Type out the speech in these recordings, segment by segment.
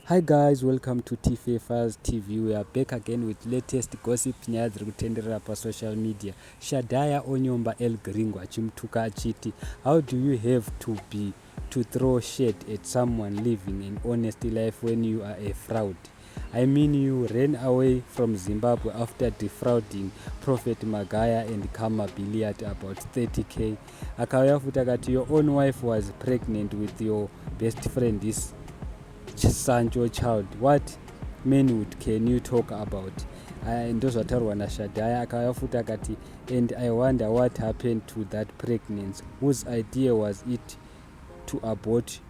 Hi guys, welcome to TFF's TV. We are back again with latest gossip nyaya dziri kutenderera social media. Shadaya Diss Elgringo achimtuka achiti, how do you have to throw shade at someone living an honest life when you are a fraud? I mean, you ran away from Zimbabwe after defrauding Prophet Magaya and khama billiard about 30k. Akauya futi akati your own wife was pregnant with your best friend this Sancho child. What manhood can you talk about? Ndozvataurwa naShadaya. Akauya futi akati, and I wonder what happened to that pregnancy. Whose idea was it to abort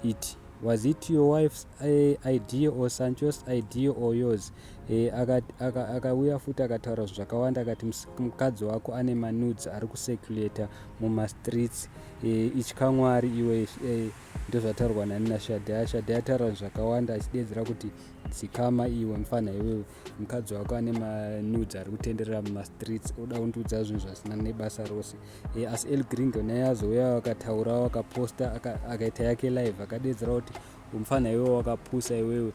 it? Was it your wife's idea or Sancho's idea or yours? Akauya futi akataura zvakawanda akati mukadzi wako ane nudes ari kucirculata mumastreets. Ichkamwari iwe. Ndozvataurwa nani naShadaya. Shadaya taura zvakawanda achidedzera kuti dzikama iwe mufana iwewe, mukadzi wako ane nudes ari kutenderera mumastreets, oda kundudza zvinhu zvisina nebasa rose. Asi Elgringo naye azouya akataurawo akaposta akaita yake live akadedzera kuti mufana iwewe wakapusa iwewe,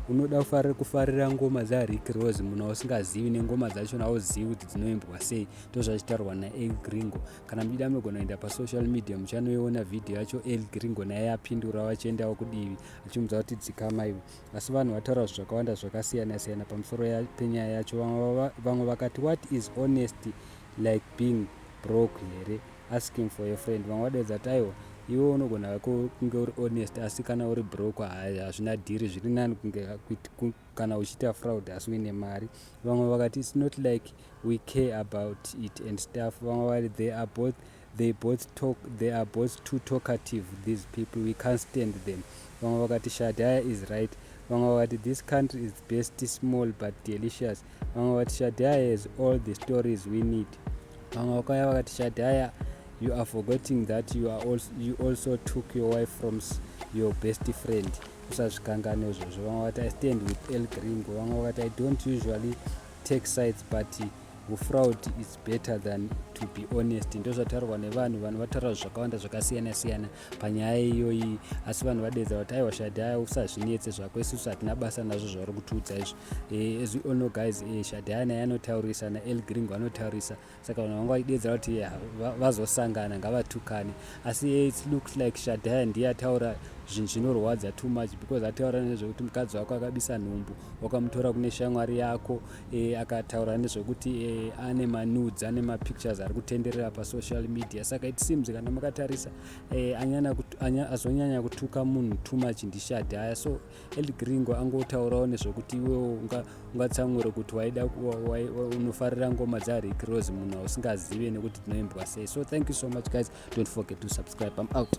unoda kufarira ngoma dzaRick Ross munhu usingazivi nengoma dzachona auzivi kuti dzinoimbwa sei. Ndozvachitaurwa naElgringo. Kana muchida munogona kuenda pasocial media muchanoiona video yacho Elgringo naye apindurawo achiendawo kudivi achimudza kuti dzikama iwe. Asi vanhu vataura zvakawanda zvakasiyana siyana pamusoro penyaya yacho. Vamwe vakati what is honesty like being broke here, asking for a friend. Vamwe vadedza kuti aiwa iwe unogona kunge uri honest asi kana uri broke hazvina dhiri, zviri nani kana uchiita fraud asi uine mari. Vamwe vakati it's not like we care about it and stuff. Vamwe vari they are both too talkative, these people, we can't stand them. Vamwe vakati Shadaya is right. Vamwe vakati this country is best small but delicious. Vamwe vakati Shadaya has all the stories we need. Vamwe vakauya vakati Shadaya, you are forgetting that you also took your wife from your best friend. Usazvikangane izvozvo. Vamwe vakati I stand with Elgringo. Vamwe vakati I don't usually take sides but fraud is better than to be honest. Ndozvataurwa nevanhu vataura zvakawanda zvakasiyana siyana panyaya iyoyi, asi vanhu vadedza kuti aiwa Shadaya usazvinetse zvako, isusu hatina basa nazvo zvauri kutiudza izvo. As we all know guys, Shadaya naye anotaurisa naElgringo anotaurisa, saka vanhu vanga vaidedzera kuti vazosangana ngavatukane. Asi it looks like Shadaya ndiye ataura zvinhu zvinorwadza too much, because ataura nezvekuti mukadzi wako akabisa nhumbu, wakamutora kune shamwari yako, akataura nezvekuti ane nudes, ane pictures ari kutenderera pasocial media. Saka it seems kana makatarisa azonyanya kutuka munhu too much ndiShadaya. So Elgringo angotaurawo nezvekuti iwewo ungatsamwire kuti unofarira ngoma dzaRick Ross munhu usingazive nekuti dzinoimbwa sei. So thank you so much guys, don't forget to subscribe. I'm out.